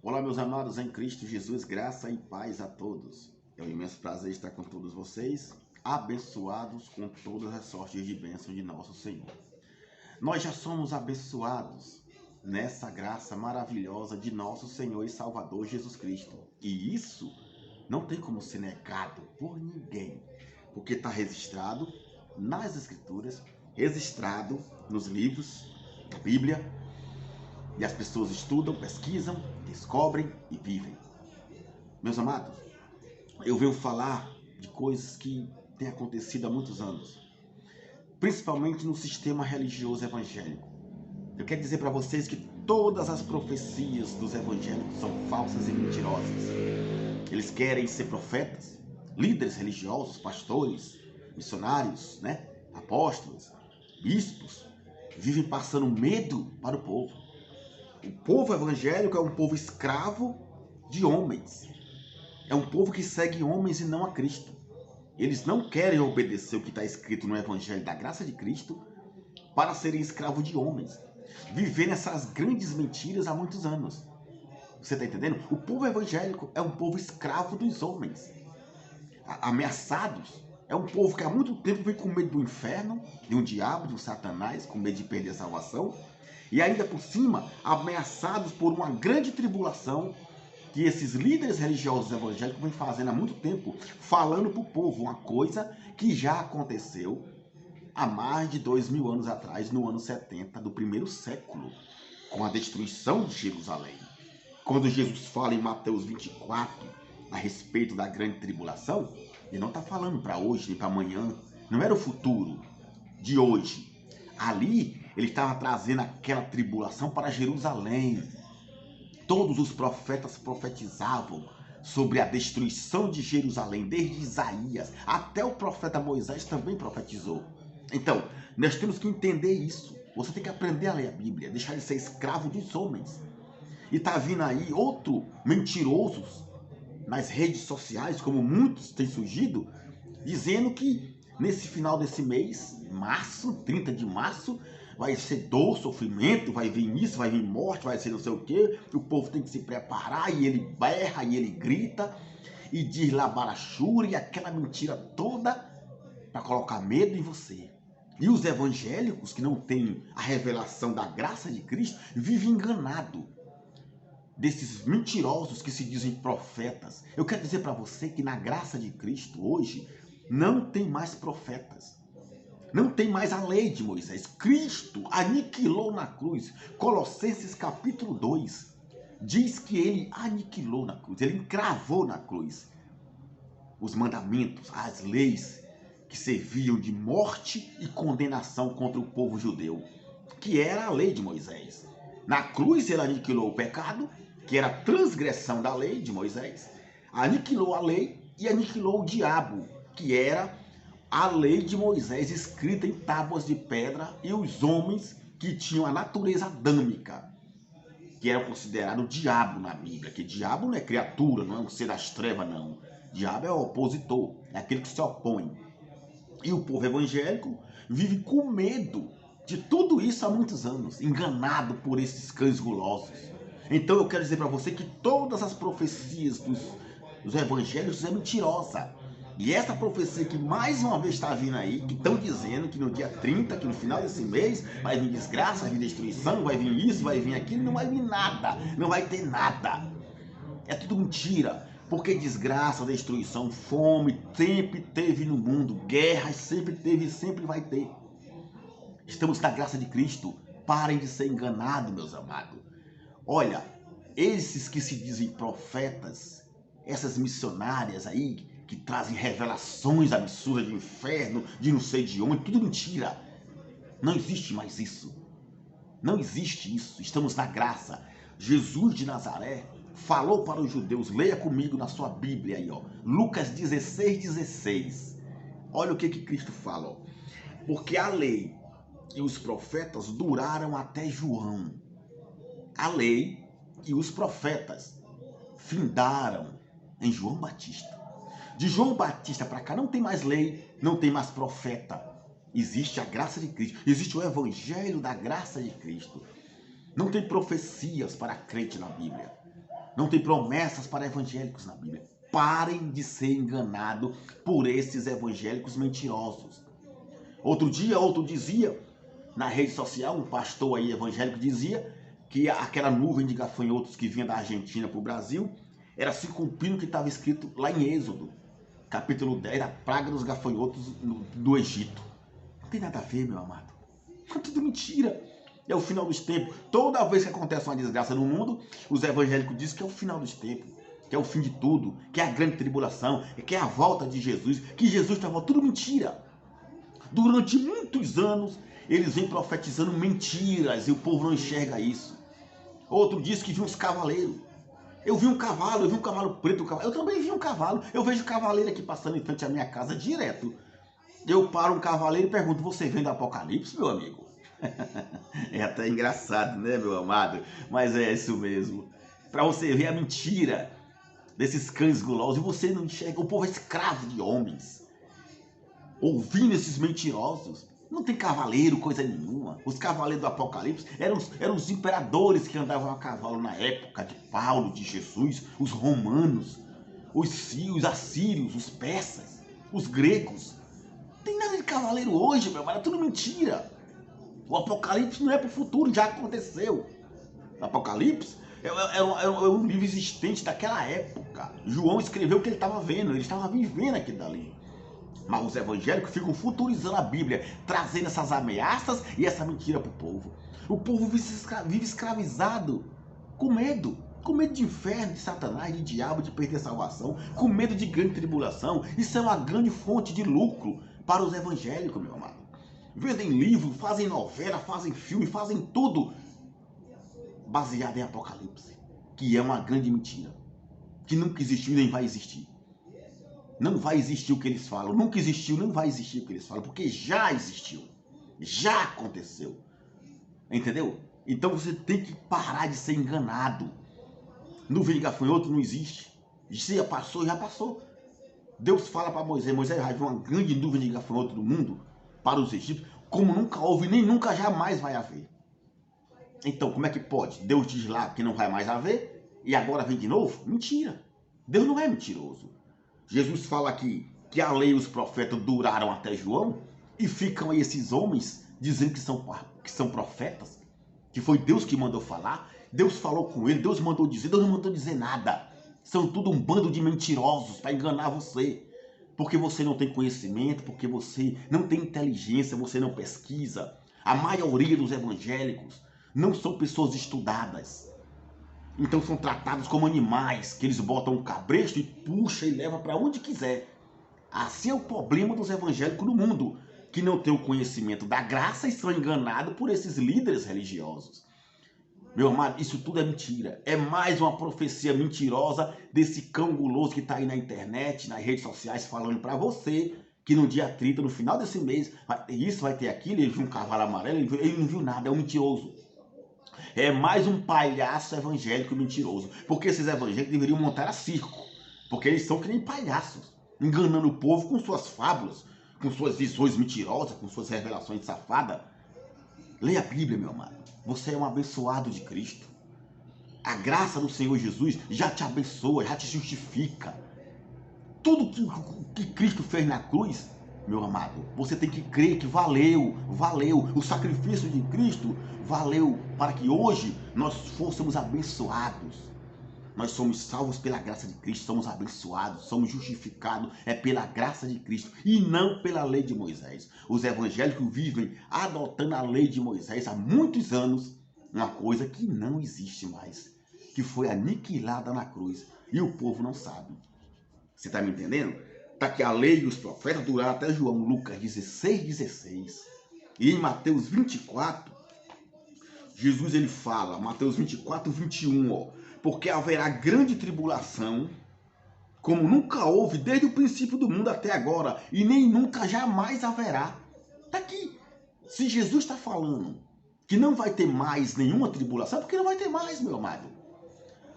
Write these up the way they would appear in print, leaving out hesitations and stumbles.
Olá, meus amados em Cristo Jesus, graça e paz a todos. É um imenso prazer estar com todos vocês, abençoados com todas as sortes de bênção de nosso Senhor. Nós já somos abençoados nessa graça maravilhosa de nosso Senhor e Salvador Jesus Cristo. E isso não tem como ser negado por ninguém, porque está registrado nas Escrituras, registrado nos livros da Bíblia, e as pessoas estudam, pesquisam, descobrem e vivem. Meus amados, eu venho falar de coisas que têm acontecido há muitos anos, principalmente no sistema religioso evangélico. Eu quero dizer para vocês que todas as profecias dos evangélicos são falsas e mentirosas. Eles querem ser profetas, líderes religiosos, pastores, missionários, apóstolos, bispos, vivem passando medo para o povo. O povo evangélico é um povo escravo de homens. É um povo que segue homens e não a Cristo. Eles não querem obedecer o que está escrito no Evangelho da graça de Cristo para serem escravos de homens. Vivendo essas grandes mentiras há muitos anos. Você está entendendo? O povo evangélico é um povo escravo dos homens. Ameaçados. É um povo que há muito tempo vem com medo do inferno, de um diabo, de um satanás, com medo de perder a salvação. E ainda por cima, ameaçados por uma grande tribulação que esses líderes religiosos evangélicos vêm fazendo há muito tempo, falando para o povo uma coisa que já aconteceu há mais de 2000 anos atrás, no ano 70 do primeiro século, com a destruição de Jerusalém. Quando Jesus fala em Mateus 24 a respeito da grande tribulação, ele não está falando para hoje nem para amanhã, não era o futuro de hoje. Ali ele estava trazendo aquela tribulação para Jerusalém. Todos os profetas profetizavam sobre a destruição de Jerusalém, desde Isaías até o profeta Moisés também profetizou. Então, nós temos que entender isso. Você tem que aprender a ler a Bíblia, deixar de ser escravo dos homens. E está vindo aí outro mentirosos nas redes sociais, como muitos têm surgido, dizendo que nesse final desse mês, março, 30 de março, vai ser dor, sofrimento, vai vir isso, vai vir morte, vai ser não sei o quê. O povo tem que se preparar e ele berra e ele grita e diz labarachura e aquela mentira toda para colocar medo em você. E os evangélicos que não têm a revelação da graça de Cristo vivem enganados desses mentirosos que se dizem profetas. Eu quero dizer para você que na graça de Cristo hoje não tem mais profetas. Não tem mais a lei de Moisés. Cristo aniquilou na cruz. Colossenses capítulo 2 diz que ele aniquilou na cruz. Ele encravou na cruz os mandamentos, as leis que serviam de morte e condenação contra o povo judeu, que era a lei de Moisés. Na cruz ele aniquilou o pecado, que era a transgressão da lei de Moisés. Aniquilou a lei e aniquilou o diabo, que era a lei de Moisés escrita em tábuas de pedra, e os homens que tinham a natureza adâmica, que era considerado o diabo na Bíblia, que diabo não é criatura, não é um ser das trevas, não. Diabo é o opositor, é aquele que se opõe. E o povo evangélico vive com medo de tudo isso há muitos anos, enganado por esses cães gulosos. Então eu quero dizer para você que todas as profecias dos evangélicos é mentirosa. E essa profecia que mais uma vez está vindo aí, que estão dizendo que no dia 30, que no final desse mês, vai vir desgraça, vai vir destruição, vai vir isso, vai vir aquilo, não vai vir nada, não vai ter nada. É tudo mentira, porque desgraça, destruição, fome, sempre teve no mundo, guerras sempre teve e sempre vai ter. Estamos na graça de Cristo, parem de ser enganados, meus amados. Olha, esses que se dizem profetas, essas missionárias aí, que trazem revelações absurdas de inferno, de não sei de onde, tudo mentira. Não existe mais isso. Não existe isso. Estamos na graça. Jesus de Nazaré falou para os judeus, leia comigo na sua Bíblia aí, ó, Lucas 16:16. Olha o que Cristo fala, ó. Porque a lei e os profetas duraram até João. A lei e os profetas findaram em João Batista. De João Batista para cá não tem mais lei, não tem mais profeta. Existe a graça de Cristo, existe o evangelho da graça de Cristo. Não tem profecias para crente na Bíblia. Não tem promessas para evangélicos na Bíblia. Parem de ser enganados por esses evangélicos mentirosos. Outro dia, outro dizia, na rede social, um pastor aí evangélico dizia que aquela nuvem de gafanhotos que vinha da Argentina para o Brasil era se cumprindo o que estava escrito lá em Êxodo, capítulo 10, a praga dos gafanhotos do Egito. Não tem nada a ver, meu amado. É tudo mentira. É o final dos tempos. Toda vez que acontece uma desgraça no mundo, os evangélicos dizem que é o final dos tempos, que é o fim de tudo, que é a grande tribulação, que é a volta de Jesus, que Jesus está voltando. Tudo mentira. Durante muitos anos, eles vêm profetizando mentiras e o povo não enxerga isso. Outro disse que viu uns cavaleiros. Eu vi um cavalo preto. Eu também vi um cavalo. Eu vejo cavaleiro aqui passando em frente à minha casa direto. Eu paro um cavaleiro e pergunto, você vem do Apocalipse, meu amigo? É até engraçado, né, meu amado? Mas é isso mesmo. Para você ver a mentira desses cães gulosos, e você não enxerga. O povo é escravo de homens. Ouvindo esses mentirosos. Não tem cavaleiro, coisa nenhuma. Os cavaleiros do Apocalipse eram os imperadores que andavam a cavalo na época de Paulo, de Jesus, os romanos, os assírios, os persas, os gregos. Não tem nada de cavaleiro hoje, meu irmão, é tudo mentira. O Apocalipse não é para o futuro, já aconteceu. O Apocalipse é um livro existente daquela época. João escreveu o que ele estava vendo, ele estava vivendo aquilo dali. Mas os evangélicos ficam futurizando a Bíblia, trazendo essas ameaças e essa mentira para o povo. O povo vive escravizado, com medo de inferno, de Satanás, de diabo, de perder a salvação, com medo de grande tribulação. Isso é uma grande fonte de lucro para os evangélicos, meu amado. Vendem livro, fazem novela, fazem filme, fazem tudo baseado em Apocalipse, que é uma grande mentira, que nunca existiu e nem vai existir. Não vai existir o que eles falam, nunca existiu, não vai existir o que eles falam, porque já existiu, já aconteceu, entendeu? Então você tem que parar de ser enganado. Nuvem de gafanhoto não existe, já passou. Deus fala para Moisés, vai vir uma grande nuvem de gafanhoto do mundo para os egípcios, como nunca houve, nem nunca jamais vai haver. Então como é que pode? Deus diz lá que não vai mais haver e agora vem de novo? Mentira, Deus não é mentiroso. Jesus fala aqui que a lei e os profetas duraram até João e ficam aí esses homens dizendo que são profetas, que foi Deus que mandou falar, Deus falou com ele, Deus mandou dizer, Deus não mandou dizer nada. São tudo um bando de mentirosos para enganar você, porque você não tem conhecimento, porque você não tem inteligência, você não pesquisa. A maioria dos evangélicos não são pessoas estudadas. Então são tratados como animais, que eles botam um cabresto e puxa e leva para onde quiser. Assim é o problema dos evangélicos no mundo, que não tem o conhecimento da graça e são enganados por esses líderes religiosos. Meu amado, isso tudo é mentira. É mais uma profecia mentirosa desse cão guloso que está aí na internet, nas redes sociais, falando para você que no dia 30, no final desse mês, vai ter isso, vai ter aquilo, ele viu um cavalo amarelo, ele não viu nada, é um mentiroso. É mais um palhaço evangélico mentiroso. Porque esses evangélicos deveriam montar a circo. Porque eles são que nem palhaços, enganando o povo com suas fábulas, com suas visões mentirosas, com suas revelações safadas. Leia a Bíblia, meu amado. Você é um abençoado de Cristo. A graça do Senhor Jesus já te abençoa, já te justifica. Tudo que Cristo fez na cruz, meu amado, você tem que crer que valeu. O sacrifício de Cristo valeu para que hoje nós fôssemos abençoados. Nós somos salvos pela graça de Cristo, somos abençoados, somos justificados, é pela graça de Cristo e não pela lei de Moisés. Os evangélicos vivem adotando a lei de Moisés há muitos anos, uma coisa que não existe mais, que foi aniquilada na cruz e o povo não sabe. Você está me entendendo? Está que a lei e os profetas duraram até João, Lucas 16. E em Mateus 24, Jesus ele fala, Mateus 24, 21, ó, porque haverá grande tribulação, como nunca houve desde o princípio do mundo até agora, e nem nunca jamais haverá. Está aqui. Se Jesus está falando que não vai ter mais nenhuma tribulação, é porque não vai ter mais, meu amado.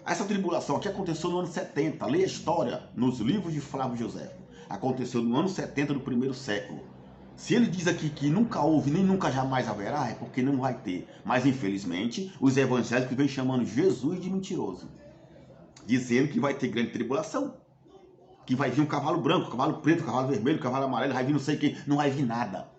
Essa tribulação aqui aconteceu no ano 70. Leia a história nos livros de Flávio José. Aconteceu no ano 70 do primeiro século. Se ele diz aqui que nunca houve, nem nunca jamais haverá, é porque não vai ter. Mas, infelizmente, os evangélicos vêm chamando Jesus de mentiroso. dizendo que vai ter grande tribulação, que vai vir um cavalo branco, cavalo preto, cavalo vermelho, cavalo amarelo, vai vir não sei quem, não vai vir nada.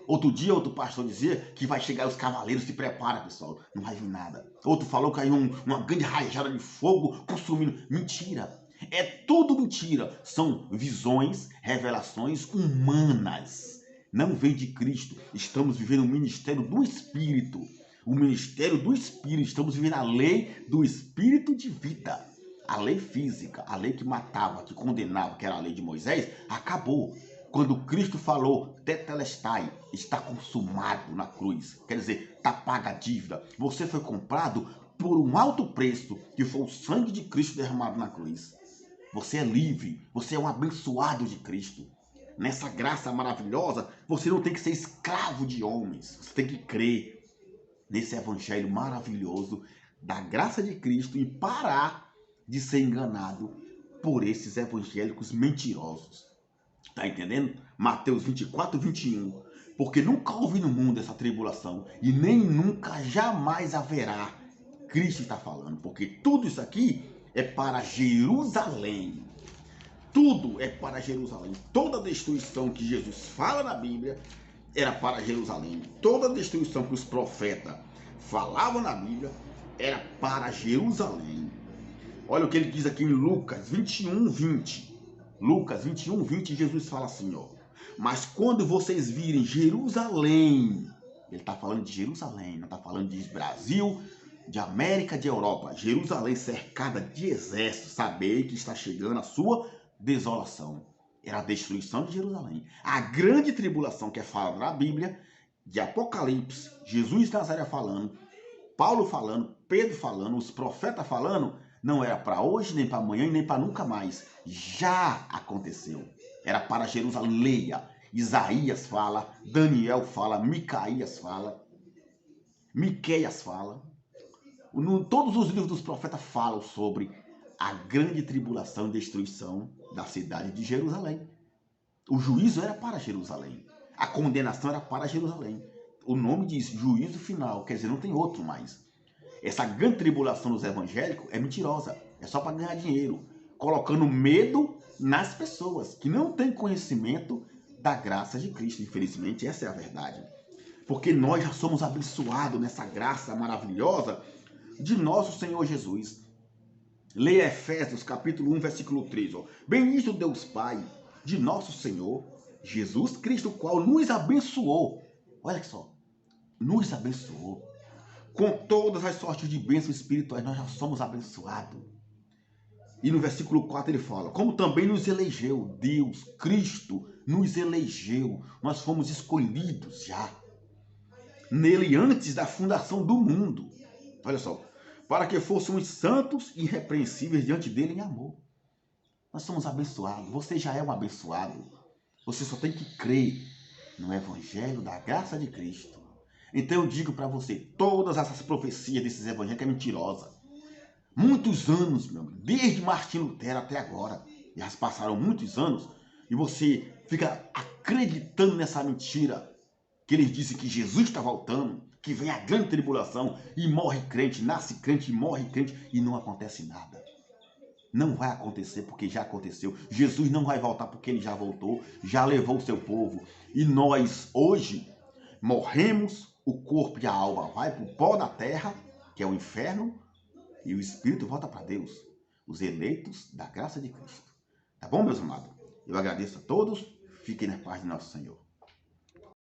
Outro dia, outro pastor dizia que vai chegar os cavaleiros, se prepara, pessoal, não vai vir nada. Outro falou que caiu uma grande rajada de fogo consumindo. Mentira, é tudo mentira. São visões, revelações humanas. Não vem de Cristo. Estamos vivendo o ministério do Espírito. O ministério do Espírito. Estamos vivendo a lei do Espírito de vida. A lei física, a lei que matava, que condenava, que era a lei de Moisés, acabou. Quando Cristo falou, tetelestai, está consumado na cruz. Quer dizer, está paga a dívida. Você foi comprado por um alto preço, que foi o sangue de Cristo derramado na cruz. Você é livre, você é um abençoado de Cristo. Nessa graça maravilhosa, você não tem que ser escravo de homens. Você tem que crer nesse evangelho maravilhoso da graça de Cristo e parar de ser enganado por esses evangélicos mentirosos. Tá entendendo? Mateus 24, 21. Porque nunca houve no mundo essa tribulação e nem nunca jamais haverá. Cristo está falando, porque tudo isso aqui é para Jerusalém. Tudo é para Jerusalém. Toda destruição que Jesus fala na Bíblia era para Jerusalém. Toda destruição que os profetas falavam na Bíblia era para Jerusalém. Olha o que ele diz aqui em Lucas 21, 20. Lucas 21, 20, Jesus fala assim, ó. Mas quando vocês virem Jerusalém, ele está falando de Jerusalém, não está falando de Brasil, de América, de Europa. Jerusalém cercada de exércitos, saber que está chegando a sua desolação. Era a destruição de Jerusalém. A grande tribulação que é falada na Bíblia, de Apocalipse, Jesus de Nazaré falando, Paulo falando, Pedro falando, os profetas falando, não era para hoje, nem para amanhã e nem para nunca mais. Já aconteceu. Era para Jerusalém. Leia. Isaías fala, Daniel fala, Micaías fala, Miqueias fala. Todos os livros dos profetas falam sobre a grande tribulação e destruição da cidade de Jerusalém. O juízo era para Jerusalém. A condenação era para Jerusalém. O nome diz juízo final, quer dizer, não tem outro mais. Essa grande tribulação dos evangélicos é mentirosa. É só para ganhar dinheiro. Colocando medo nas pessoas que não têm conhecimento da graça de Cristo. Infelizmente, essa é a verdade. Porque nós já somos abençoados nessa graça maravilhosa de nosso Senhor Jesus. Leia Efésios capítulo 1, versículo 3. Ó. Bendito Deus Pai de nosso Senhor Jesus Cristo, o qual nos abençoou. Olha só. Nos abençoou. Com todas as sortes de bênçãos espirituais, nós já somos abençoados. E no versículo 4 ele fala, como também nos elegeu, Deus, Cristo nos elegeu, nós fomos escolhidos já, nele antes da fundação do mundo. Olha só, para que fôssemos santos e irrepreensíveis diante dele em amor. Nós somos abençoados, você já é um abençoado. Você só tem que crer no evangelho da graça de Cristo. Então eu digo para você, todas essas profecias desses evangélicos é mentirosa. Muitos anos, meu amigo, desde Martim Lutero até agora, já passaram muitos anos, e você fica acreditando nessa mentira, que eles dizem que Jesus está voltando, que vem a grande tribulação, e morre crente, nasce crente, e morre crente, e não acontece nada. Não vai acontecer porque já aconteceu. Jesus não vai voltar porque ele já voltou, já levou o seu povo. E nós, hoje, morremos, o corpo e a alma vai para o pó da terra, que é o inferno, e o espírito volta para Deus, os eleitos da graça de Cristo. Tá bom, meus amados? Eu agradeço a todos, fiquem na paz de nosso Senhor.